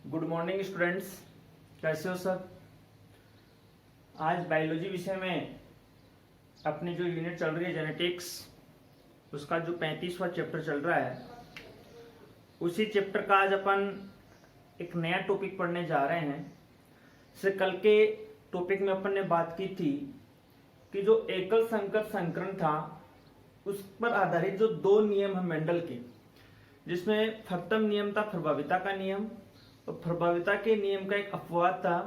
Good morning students, कैसे हो सब। आज बायोलॉजी विषय में अपनी जो यूनिट चल रही है जेनेटिक्स, उसका जो 35वां चैप्टर चल रहा है, उसी चैप्टर का आज अपन एक नया टॉपिक पढ़ने जा रहे हैं। से कल के टॉपिक में अपन ने बात की थी कि जो एकल संकर संकरण था उस पर आधारित जो दो नियम है मेंडल के, जिसमें प्रथम नियम था प्रभाविता का नियम और प्रभाविता के नियम का एक अपवाद था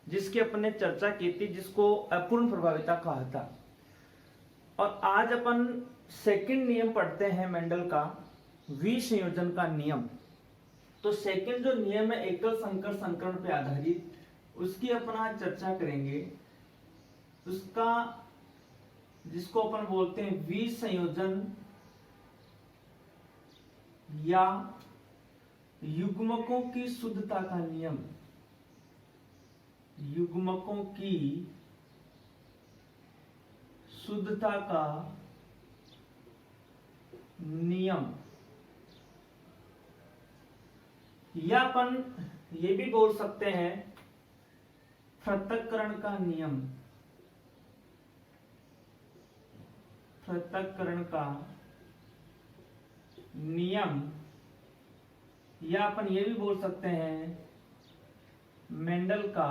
जिसकी अपन ने चर्चा की थी, जिसको अपूर्ण प्रभाविता कहा था। और आज अपन सेकंड नियम पढ़ते हैं मेंडल का, विसंयोजन का नियम। तो सेकंड जो नियम है एकल संकर संकरण पे आधारित, उसकी अपन आज चर्चा करेंगे। उसका जिसको अपन बोलते हैं विसंयोजन या युग्मकों की शुद्धता का नियम। युग्मकों की शुद्धता का नियम, या अपन ये भी बोल सकते हैं पृथक्करण का नियम। पृथक्करण का नियम, या अपन ये भी बोल सकते हैं मेंडल का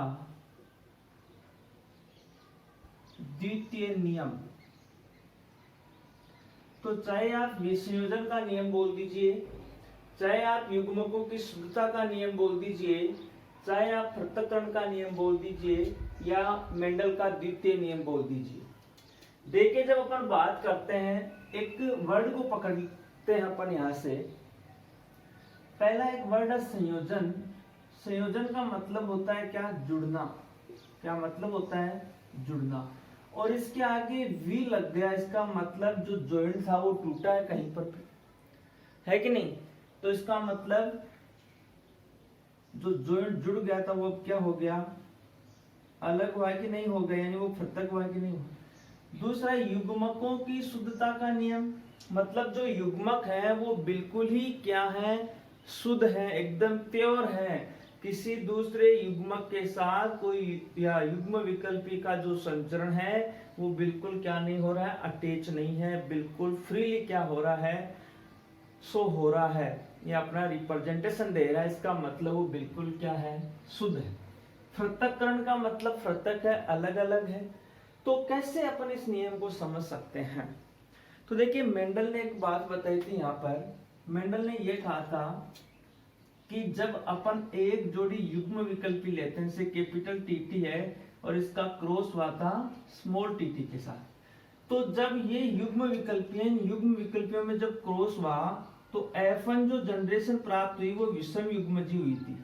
द्वितीय नियम। तो चाहे आप विसंयोजन का नियम बोल दीजिए, चाहे आप युग्मकों की शुद्धता का नियम बोल दीजिए, चाहे आप पृथक्करण का नियम बोल दीजिए, या मेंडल का द्वितीय नियम बोल दीजिए। देखिए, जब अपन बात करते हैं, एक वर्ड को पकड़ते हैं अपन यहां से। पहला एक वर्ड है संयोजन। संयोजन का मतलब होता है क्या? जुड़ना। क्या मतलब होता है? जुड़ना। और इसके आगे वी लग गया, इसका मतलब जो जॉइंट था वो टूटा है कहीं पर, है कि नहीं? तो इसका मतलब जो जॉइंट जुड़ गया था वो अब क्या हो गया? अलग हुआ कि नहीं हो गया, यानी वो पृथक हुआ कि नहीं हुआ। दूसरा, युग्मकों की शुद्धता का नियम, मतलब जो युग्मक है वो बिल्कुल ही क्या है? शुद्ध है, एकदम प्योर है। किसी दूसरे युग्मक के साथ कोई या युग्म विकल्पी का जो संचरण है वो बिल्कुल क्या नहीं हो रहा है? अटैच नहीं है, बिल्कुल फ्रीली क्या हो रहा है? सो हो रहा है, ये अपना रिप्रेजेंटेशन दे रहा है। इसका मतलब वो बिल्कुल क्या है? शुद्ध है। पृथक्करण का मतलब पृथक है, अलग अलग है। तो कैसे अपन इस नियम को समझ सकते हैं? तो देखिए, मेंडल ने एक बात बताई थी यहाँ पर। मेंडल ने यह कहा था कि जब अपन एक जोड़ी युग्म विकल्पी लेते हैं, जैसे कैपिटल टीटी है और इसका क्रॉस हुआ था स्मॉल टीटी के साथ, तो जब ये युग्म विकल्पी हैं, युग्म विकल्पियों में जब क्रॉस हुआ तो F1 जो जनरेशन प्राप्त हुई वो विषम युग्मजी हुई थी।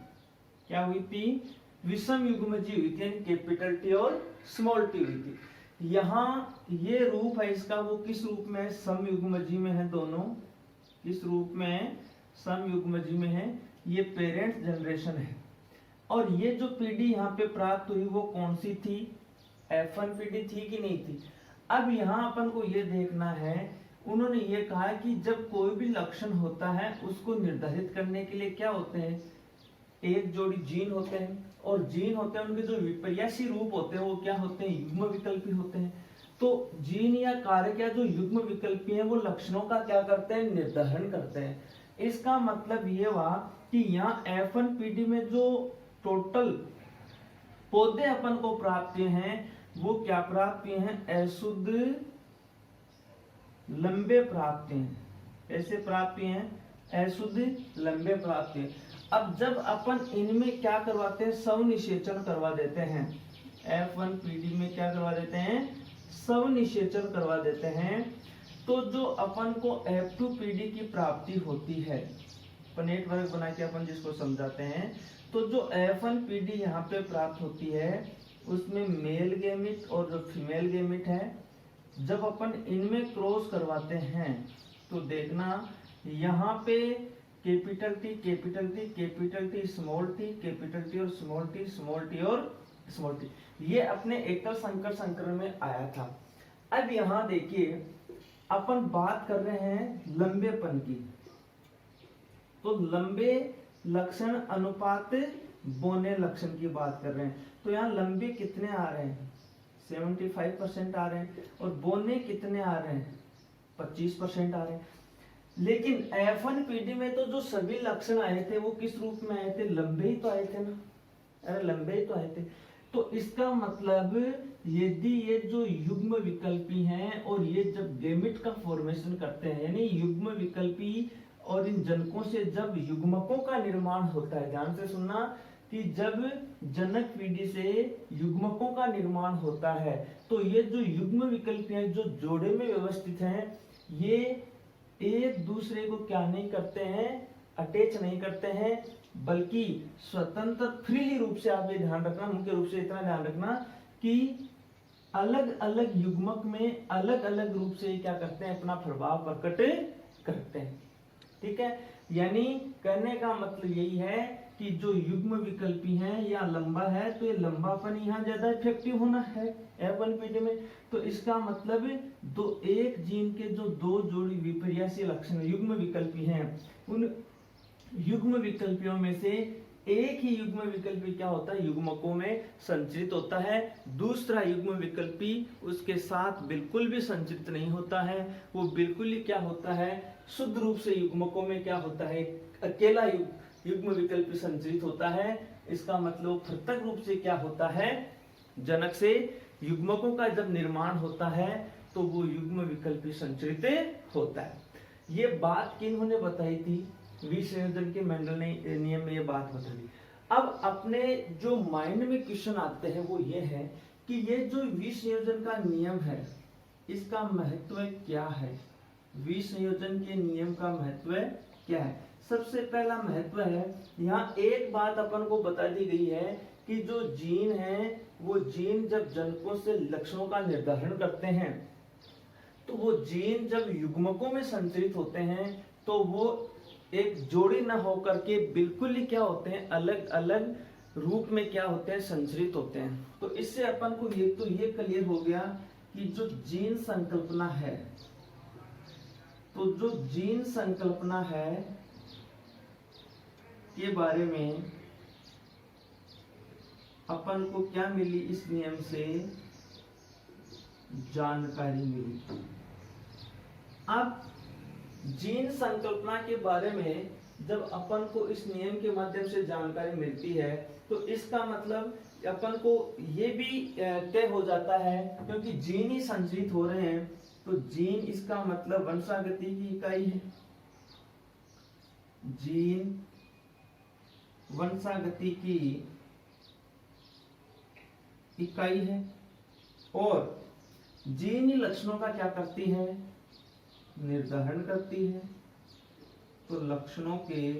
क्या हुई थी? विषम युग्मजी हुई थी, यानी कैपिटल टी और स्मॉल टी हुई थी। यहाँ ये रूप है इसका, वो किस रूप में है? सम युग्मजी में है दोनों। किस रूप में? सम युग्मजी में है। ये पेरेंट जनरेशन है। और ये जो पीढ़ी यहाँ पे प्राप्त हुई वो कौन सी थी? F1 पीढ़ी थी कि नहीं थी? अब यहाँ अपन को ये देखना है, उन्होंने ये कहा कि जब कोई भी लक्षण होता है उसको निर्धारित करने के लिए क्या होते हैं? एक जोड़ी जीन होते हैं, और जीन होते हैं, उनके जो विपर्यासी रूप होते हैं वो क्या होते हैं? युग्म विकल्पी होते हैं। तो जीन या कारक या जो युग्म विकल्पी हैं वो लक्षणों का क्या करते हैं? निर्धारण करते हैं। इसका मतलब ये हुआ कि यहाँ F1 पीढ़ी में जो टोटल पौधे अपन को प्राप्त हैं वो क्या प्राप्त हैं? अशुद्ध लंबे प्राप्त हैं। कैसे प्राप्त हैं? अशुद्ध लंबे प्राप्त हैं। अब जब अपन इनमें क्या करवाते हैं? स्वनिषेचन करवा देते हैं। F1 पीढ़ी में क्या करवा देते हैं? स्वनिषेचन करवा देते हैं। तो जो अपन को F2 पीढ़ी की प्राप्ति होती है, नेटवर्क बना के अपन जिसको समझाते हैं, तो जो F1 पीढ़ी यहाँ पे प्राप्त होती है उसमें मेल गेमिट और जो फीमेल गेमिट है, जब अपन इनमें क्रॉस करवाते हैं तो देखना यहाँ पे capital T capital T capital T small T capital T और स्मॉल टी स्मॉल टी और स्मॉल टी, ये अपने एकल संकर संकरण में आया था। अब यहाँ देखिए अपन बात कर रहे हैं लंबेपन की, तो लंबे लक्षण अनुपात बोने लक्षण की बात कर रहे हैं। तो यहाँ लंबे कितने आ रहे हैं, 75% आ रहे हैं, और बोने कितने आ रहे हैं, 25% आ रहे हैं। लेकिन F1PD में तो जो सभी लक्षण आए थे वो किस रूप में आए थे, लंबे ही तो आए थे ना, अरे लंबे ही तो आए थे। तो इसका मतलब यदि ये जो युग्म विकल्पी हैं और ये जब गैमेट का फॉर्मेशन करते हैं, यानी युग्म विकल्पी और इन जनकों से जब युग्मकों का निर्माण होता है, ध्यान से सुनना, कि जब जनक पीढ़ी से युग्मकों का निर्माण होता है तो ये जो युग्म विकल्पी हैं जो जोड़े में व्यवस्थित हैं, ये एक दूसरे को क्या नहीं करते हैं, अटैच नहीं करते हैं, बल्कि स्वतंत्र फ्रीली रूप से, आप ये ध्यान रखना, मुख्य रूप से इतना ध्यान रखना कि अलग अलग युग्मक में अलग अलग रूप से क्या करते हैं, अपना प्रभाव प्रकट करते हैं। ठीक है, यानी कहने का मतलब यही है कि जो युग्म विकल्पी है या लंबा है तो ये लंबापन यहाँ ज्यादा इफेक्टिव होना है F1PD में। तो इसका मतलब दो एक जीन के जो दो जोड़ी विपर्यासी लक्षण युग्म विकल्पी हैं, उन युग्म विकल्पियों में से एक ही युग्म विकल्पी क्या होता है, युग्मकों में संचरित होता है, दूसरा युग्म विकल्पी उसके साथ बिल्कुल भी संचरित नहीं होता है, वो बिल्कुल ही क्या होता है, शुद्ध रूप से युग्मकों में क्या होता है, अकेला युग्म विकल्पी संचरित होता है। इसका मतलब पृथक रूप से क्या होता है, जनक से युग्मकों का जब निर्माण होता है तो वो युग्म विकल्पी संचरित होता है। ये बात किन्होंने बताई थी, विसंयोजन के मेंडल ने नियम में ये बात बता दी। अब अपने जो माइंड में क्वेश्चन आते हैं वो ये है कि ये जो विसंयोजन का नियम है इसका महत्व क्या है, विसंयोजन के नियम का महत्व क्या है। सबसे पहला महत्व है, यहाँ एक बात अपन को बता दी गई है कि जो जीन है वो जीन जब जनकों से लक्षणों का निर्धारण करते हैं तो वो जीन जब युग्मकों में संचरित होते हैं तो वो एक जोड़ी न होकर के बिल्कुल ही क्या होते हैं, अलग अलग रूप में क्या होते हैं, संचरित होते हैं। तो इससे अपन को ये तो ये क्लियर हो गया कि जो जीन संकल्पना है, तो जो जीन संकल्पना है के बारे में अपन को क्या मिली, इस नियम से जानकारी मिली। अब जीन संकल्पना के बारे में जब अपन को इस नियम के माध्यम से जानकारी मिलती है तो इसका मतलब अपन को ये भी तय हो जाता है, क्योंकि जीन ही संचरित हो रहे हैं तो जीन इसका मतलब वंशागति की इकाई है, जीन वंशागति की इकाई है, और जीन लक्षणों का क्या करती है, निर्धारण करती है। तो लक्षणों के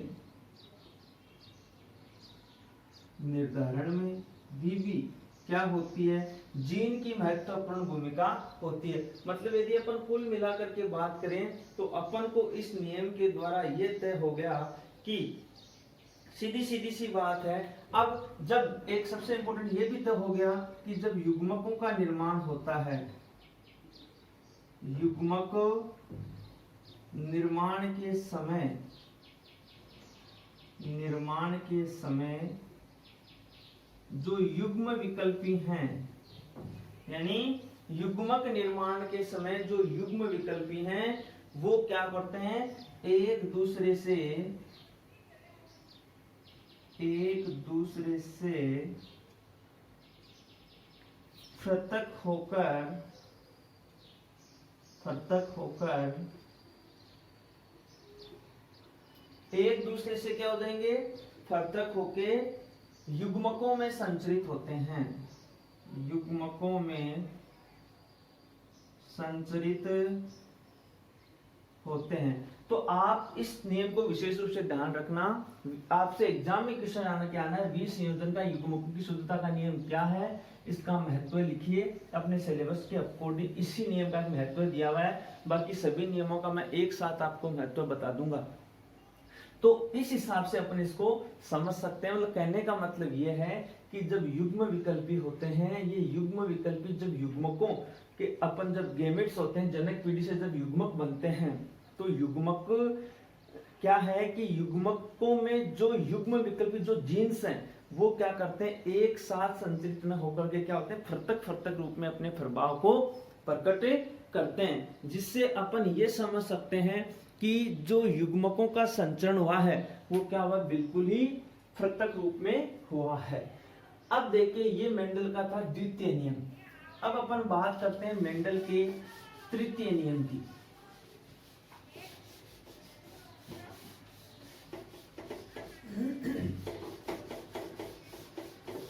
निर्धारण में भी क्या होती है, जीन की महत्वपूर्ण भूमिका होती है। मतलब यदि अपन कुल मिलाकर के बात करें तो अपन को इस नियम के द्वारा ये तय हो गया कि सीधी सी बात है। अब जब एक सबसे इंपॉर्टेंट ये भी तय हो गया कि जब युग्मकों का निर्माण होता है, युग्मक निर्माण के समय जो युग्म विकल्पी हैं, यानी युग्मक निर्माण के समय जो युग्म विकल्पी हैं वो क्या करते हैं, एक दूसरे से पृथक होकर एक दूसरे से क्या हो जाएंगे, पृथक होके युग्मकों में संचरित होते हैं, युग्मकों में संचरित होते हैं। तो आप इस नियम को विशेष रूप से ध्यान रखना, आपसे एग्जाम में क्वेश्चन आना क्या आना है, विसंयोजन का युग्मकों की शुद्धता का नियम क्या है, इसका महत्व लिखिए अपने सिलेबस के अकॉर्डिंग। इसी नियम का महत्व दिया हुआ है, बाकी सभी नियमों का मैं एक साथ आपको महत्व बता दूंगा। तो इस हिसाब से अपन इसको समझ सकते हैं। मतलब कहने का मतलब ये है कि जब युग्म विकल्पी होते हैं, ये युग्म विकल्पी जब युग्मकों के अपन जब गैमेट्स होते हैं, जनक पीढ़ी से जब युग्मक बनते हैं तो युग्मक क्या है कि युग्मकों में जो युग्म विकल्पी जो जीन्स हैं वो क्या करते हैं, एक साथ संचरित न होकर के क्या होते हैं, पृथक पृथक रूप में अपने प्रभाव को प्रकट करते हैं, जिससे अपन ये समझ सकते हैं कि जो युग्मकों का संचरण हुआ है वो क्या हुआ, बिल्कुल ही पृथक रूप में हुआ है। अब देखिए ये मेंडल का था द्वितीय नियम। अब अपन बात करते हैं मेंडल के तृतीय नियम की।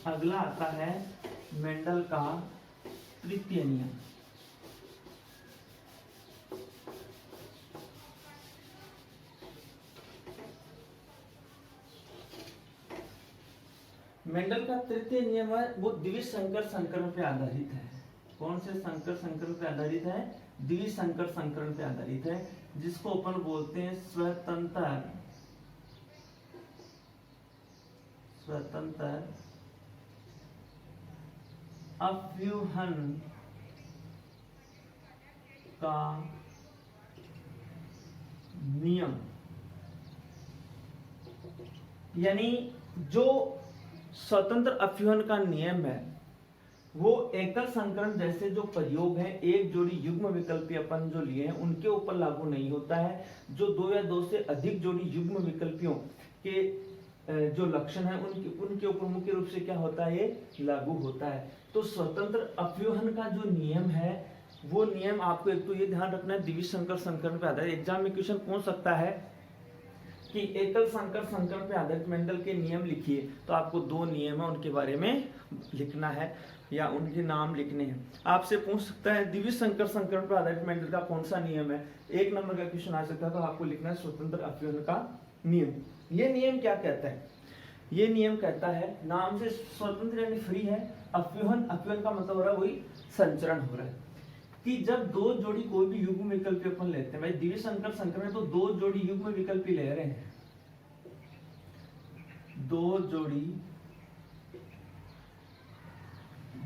अगला आता है मेंडल का तृतीय नियम। मेंडल का तृतीय नियम है वो द्विज संकर संकरण पे आधारित है। कौन से संकर संकरण पे आधारित है, द्विज संकर संकरण पे आधारित है, जिसको अपन बोलते हैं स्वतंत्र अव्यूहन का नियम। यानी जो स्वतंत्र अव्यूहन का नियम है वो एकल संकरण जैसे जो प्रयोग है, एक जोड़ी युग्म विकल्पी अपन जो लिए हैं उनके ऊपर लागू नहीं होता है। जो दो या दो से अधिक जोड़ी युग्म विकल्पियों के जो लक्षण है उनके ऊपर मुख्य रूप से क्या होता है, ये लागू होता है। तो स्वतंत्र अव्यूहन का जो नियम है वो नियम आपको एक तो ये ध्यान रखना है, द्विज संकर संकरण पे आधारित। एग्जाम में क्वेश्चन पूछ सकता है कि एकल संकर संकरण पे आधारित मेंडल के नियम लिखिए, तो आपको दो नियम है उनके बारे में लिखना है या उनके नाम लिखने हैं। आपसे पूछ सकता है द्विज संकर संकरण पर आधारित मेंडल का कौन सा नियम है, एक नंबर का क्वेश्चन आ सकता है, तो आपको लिखना है स्वतंत्र अव्यूहन का नियम। ये नियम क्या कहता है, ये नियम कहता है, नाम से स्वतंत्र यानी फ्री है, अव्यूहन का मतलब हो रहा है वही संचरण हो रहा है, कि जब दो जोड़ी कोई भी युग्म विकल्पी अपन लेते हैं, भाई द्विज संकर संकरण तो दो जोड़ी युग्म विकल्पी ले रहे हैं, दो जोड़ी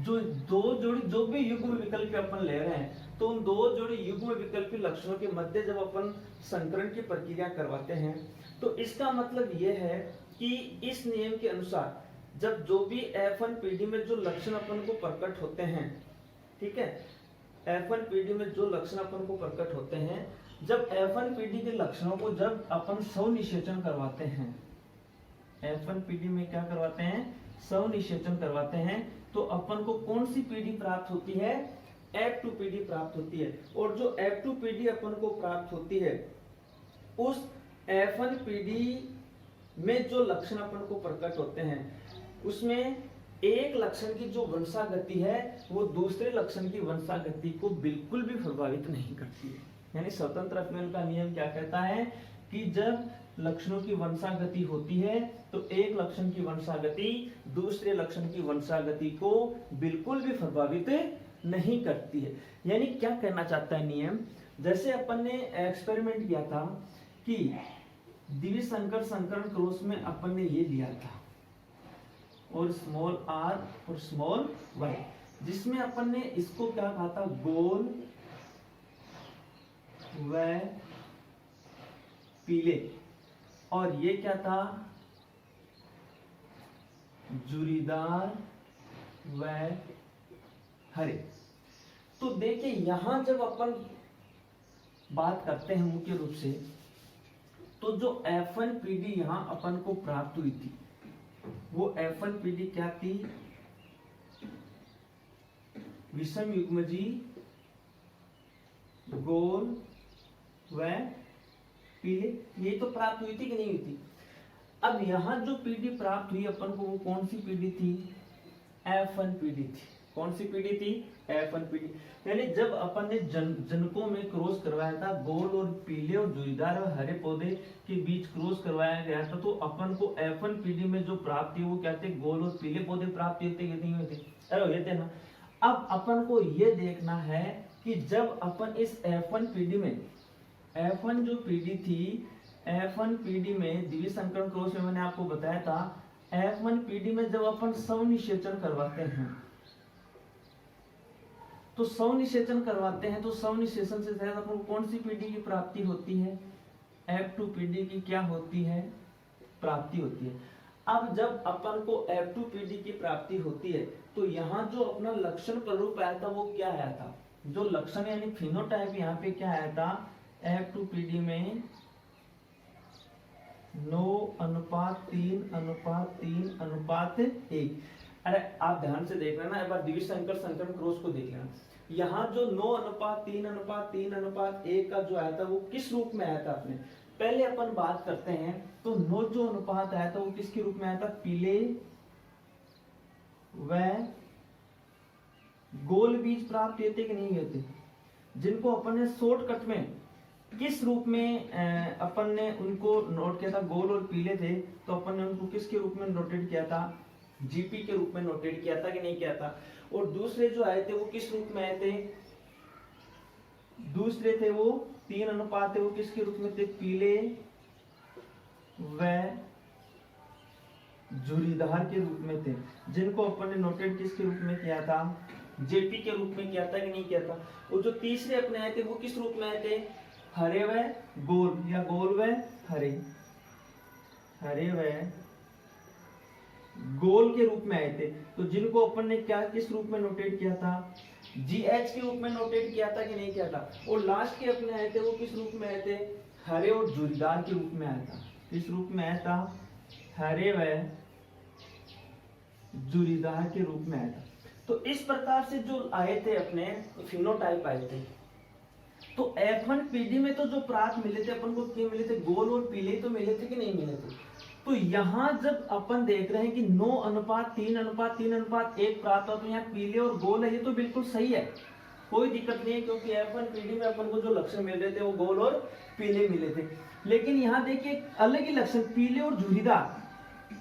जो भी युग्म विकल्पी अपन ले रहे हैं, तो उन दो जोड़ी युग्म विकल्पी लक्षणों के मध्य जब अपन संकरण की प्रक्रिया करवाते हैं, तो इसका मतलब यह है कि इस नियम के अनुसार जब जो भी F1 पीढ़ी में जो लक्षण अपन को प्रकट होते हैं, ठीक है, F1 पीढ़ी में जो लक्षण अपन को प्रकट होते हैं, जब F1 पीढ़ी के लक्षणों को जब अपन स्वनिषेचन करवाते हैं, F1 पीढ़ी में क्या करवाते हैं, स्वनिषेचन करवाते हैं, तो अपन को कौन सी पीढ़ी प्राप्त होती है, F2 पीढ़ी प्राप्त होती है। और जो F2 पीढ़ी अपन को प्राप्त होती है, उस F1 पीढ़ी में जो लक्षण अपन को प्रकट होते हैं, उसमें एक लक्षण की जो वंशागति है वो दूसरे लक्षण की वंशागति को बिल्कुल भी प्रभावित नहीं करती है। यानी स्वतंत्र अव्यूहन का नियम क्या कहता है कि जब लक्षणों की वंशागति होती है तो एक लक्षण की वंशागति दूसरे लक्षण की वंशागति को बिल्कुल भी प्रभावित नहीं करती है। यानी क्या कहना चाहता है नियम, जैसे अपन ने एक्सपेरिमेंट किया था कि द्विज संकर संकरण क्रॉस में अपन ने ये लिया था और स्मॉल r और स्मॉल y, जिसमें अपन ने इसको क्या कहा था, गोल व पीले, और ये क्या था, जुरीदार व हरे। तो देखिए यहां जब अपन बात करते हैं मुख्य रूप से, तो जो F1 पीढ़ी यहां अपन को प्राप्त हुई थी वो F1 पीढ़ी क्या थी, विषम युग्मजी गोल व पीले, ये तो प्राप्त हुई थी कि नहीं हुई थी। अब यहां जो पीढ़ी प्राप्त हुई अपन को वो कौन सी पीढ़ी थी, F1 पीढ़ी थी। कौन सी पीढ़ी थी, F1 पीढ़ी। यानी जब अपन ने जनकों में क्रॉस करवाया था, गोल और पीले और जुईदार और हरे पौधे के बीच क्रॉस करवाया गया था, तो अपन को F1 पीढ़ी में जो प्राप्त हुई वो क्या थे, गोल और पीले पौधे प्राप्त होते नहीं होते, अरे ये थे ना। अब अपन को ये देखना है कि जब अपन इस F1 पीढ़ी में, F1 जो पीढ़ी थी, F1 पीढ़ी में द्विज संकरण क्रॉस में मैंने आपको बताया था, F1 पीढ़ी में जब अपन स्वनिषेचन करवाते हैं, तो स्वनिषेचन करवाते हैं, तो स्वनिषेचन से शायद अपन को कौन सी पीढ़ी की प्राप्ति होती है, F2 पीढ़ी की क्या होती है, प्राप्ति होती है। अब जब अपन को F2PD की प्राप्ति होती है तो यहाँ जो अपना लक्षण प्ररूप आया था वो क्या आया था, जो लक्षण यानी फिनोटाइप यहाँ पे क्या आया था, F2PD में 9:3:3:1। अरे आप ध्यान से देख लेना, एक बार द्विसंकर संकरण क्रॉस को देख लेना। यहाँ जो 9:3:3:1 का जो आया था वो किस रूप में आया था अपने, पहले अपन बात करते हैं तो 9 जो अनुपात आया था वो किसके रूप में आया था, पीले व गोल बीज प्राप्त होते कि नहीं होते, जिनको अपन ने शॉर्टकट में किस रूप में अपन ने उनको नोट किया था, गोल और पीले थे तो अपन ने उनको किसके रूप में नोटेट किया था, जीपी के रूप में नोटेट किया था कि नहीं किया था। और दूसरे जो आए थे वो किस रूप में आए थे, दूसरे थे वो 3 अनुपात थे, वो किसके रूप में थे, पीले व झुर्रीदार के रूप में थे, जिनको अपन ने नोटेट किसके रूप में किया था, जेपी के रूप में किया था कि नहीं किया था। और जो तीसरे अपने आए थे वो किस रूप में आए थे, हरे व गोल या गोल व हरे, हरे व गोल के रूप में आए थे, तो जिनको अपन ने क्या किस रूप में नोटेट किया था, जीएच के रूप में नोटेट किया था कि नहीं किया था। और लास्ट के अपने आए थे वो किस रूप में आए थे, हरे और झुर्रीदार के रूप में आया था, किस रूप में आया था, हरे व झुर्रीदार के रूप में आया था। तो इस प्रकार से जो आए थे अपने फिनोटाइप आए थे। तो F1PD में तो जो प्राप्त मिले थे अपन को क्या मिले थे, गोल और पीले तो मिले थे कि नहीं मिले थे। तो यहाँ जब अपन देख रहे हैं कि 9:3:3:1 प्राप्त हो तो यहाँ पीले और गोल है, ये तो बिल्कुल सही है, कोई दिक्कत नहीं है, क्योंकि F1PD में अपन को जो लक्षण मिल रहे थे वो गोल और पीले मिले थे। लेकिन यहाँ देखिए अलग ही लक्षण, पीले और झुर्रीदार,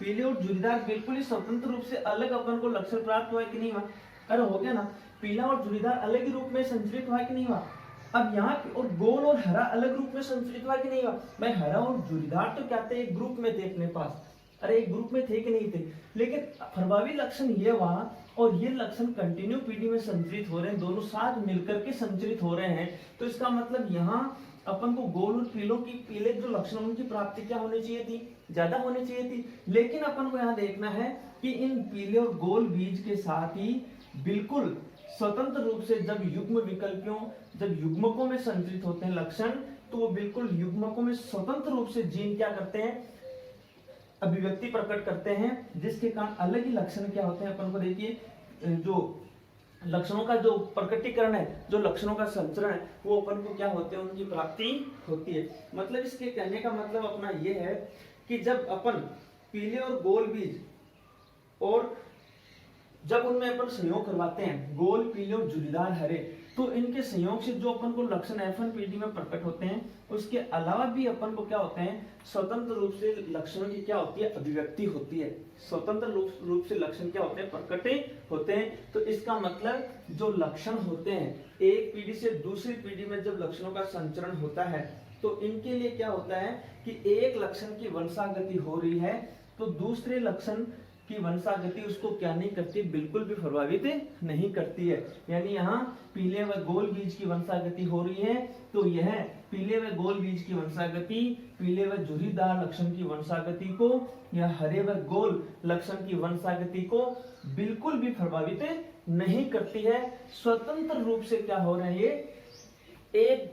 पीले और झुर्रीदार बिल्कुल ही स्वतंत्र रूप से अलग अपन को लक्षण प्राप्त हुआ कि नहीं हुआ, अरे हो गया ना, पीला और झुर्रीदार अलग ही रूप में संचरित हुआ कि नहीं हुआ। अब यहाँ और गोल और हरा अलग रूप में संचरित हुआ कि नहीं हुआ, भाई हरा और झुर्रीदार तो क्या थे, एक ग्रुप में थे अपने पास, अरे एक ग्रुप में थे कि नहीं थे, लेकिन प्रभावी लक्षण ये हुआ और ये लक्षण कंटिन्यू पीडी में संचरित हो रहे हैं, दोनों साथ मिलकर के संचरित हो रहे हैं। तो इसका मतलब यहाँ अपन को गोल और पीलों की पीले जो लक्षण उनकी प्राप्ति क्या होनी चाहिए थी, ज्यादा होनी चाहिए थी। लेकिन अपन को यहाँ देखना है कि इन पीले और गोल बीज के साथ ही बिल्कुल स्वतंत्र रूप से जब युग्म विकल्पियों, जब युग्मकों में संचरित होते हैं लक्षण, तो वो बिल्कुल युग्मकों में स्वतंत्र रूप से जीन क्या करते हैं, अभिव्यक्ति प्रकट करते हैं, जिसके कारण अलग ही लक्षण क्या होते हैं। अपन को देखिए जो लक्षणों का जो प्रकटीकरण है, जो लक्षणों का संचरण है, वो अपन को क्या होते हैं, उनकी प्राप्ति होती है। मतलब इसके कहने का मतलब अपना ये है कि जब अपन पीले और गोल बीज और जब उनमें अपन संयोग करवाते हैं, गोल पीले और झुर्रीदार हरे, तो इनके संयोग से जो अपन को लक्षण F1PD में प्रकट होते हैं, उसके अलावा भी अपन को क्या होते हैं, स्वतंत्र रूप से लक्षणों की क्या होती है, अभिव्यक्ति होती है, स्वतंत्र रूप से लक्षण क्या होते हैं, प्रकटे होते हैं। तो इसका मतलब जो लक्षण होते हैं, एक पीढ़ी से दूसरी पीढ़ी में जब लक्षणों का संचरण होता है तो इनके लिए क्या होता है कि एक लक्षण की वंशागति हो रही है तो दूसरे लक्षण की वंशागति उसको क्या नहीं करती, बिल्कुल भी प्रभावित नहीं करती है। यानी यहाँ पीले व गोल बीज की वंशागति हो रही है तो यह पीले व गोल बीज की वंशागति पीले व झुर्रीदार लक्षण की वंशागति को या हरे व गोल लक्षण की वंशागति को बिल्कुल भी प्रभावित नहीं करती है। स्वतंत्र रूप से क्या हो रहे हैं, ये एक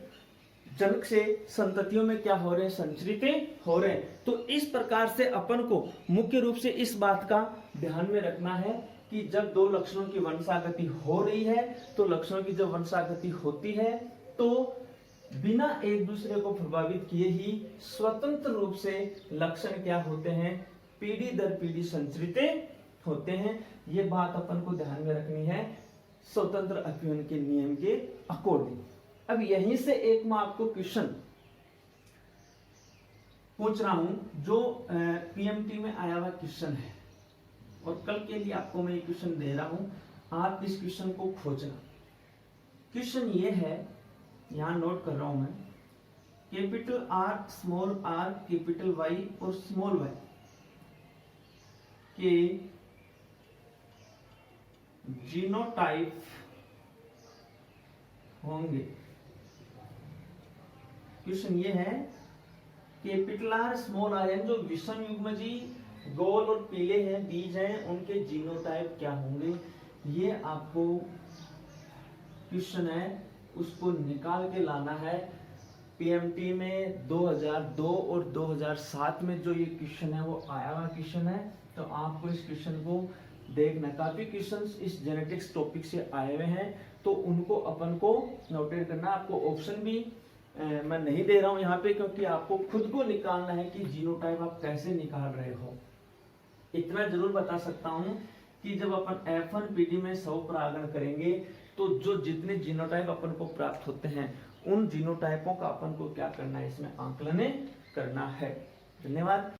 जनक से संततियों में क्या हो रहे हैं, संचरित हो रहे हैं। तो इस प्रकार से अपन को मुख्य रूप से इस बात का ध्यान में रखना है कि जब दो लक्षणों की वंशागति हो रही है तो लक्षणों की जब वंशागति होती है तो बिना एक दूसरे को प्रभावित किए ही स्वतंत्र रूप से लक्षण क्या होते हैं, पीढ़ी दर पीढ़ी संचरित होते हैं। ये बात अपन को ध्यान में रखनी है स्वतंत्र अपीयन के नियम के अकॉर्डिंग। अब यहीं से एक मैं आपको क्वेश्चन पूछ रहा हूं जो पीएमटी में आया हुआ क्वेश्चन है और कल के लिए आपको मैं क्वेश्चन दे रहा हूं, आप इस क्वेश्चन को खोजना। क्वेश्चन ये है, यहां नोट कर रहा हूं मैं, capital R small R capital Y और स्मॉल वाई के जीनोटाइप होंगे। क्वेश्चन ये है कैपिटल आर स्मॉल आर यानी जो विषम युग्मजी गोल और पीले हैं, बीज हैं, उनके जीनोटाइप क्या होंगे, ये आपको क्वेश्चन है, उसको निकाल के लाना है। पीएमटी में 2002 और 2007 में जो ये क्वेश्चन है वो आया हुआ क्वेश्चन है, तो आपको इस क्वेश्चन को देखना। काफी क्वेश्चंस इस जेनेटिक्स टॉपिक से आए हुए हैं, तो उनको अपन को नोटेट करना। आपको ऑप्शन भी मैं नहीं दे रहा हूं यहाँ पे, क्योंकि आपको खुद को निकालना है कि जीनोटाइप आप कैसे निकाल रहे हो। इतना जरूर बता सकता हूं कि जब अपन F1PD में स्वपरागण करेंगे तो जो जितने जीनोटाइप अपन को प्राप्त होते हैं उन जीनोटाइपों का अपन को क्या करना है, इसमें आंकलन करना है। धन्यवाद।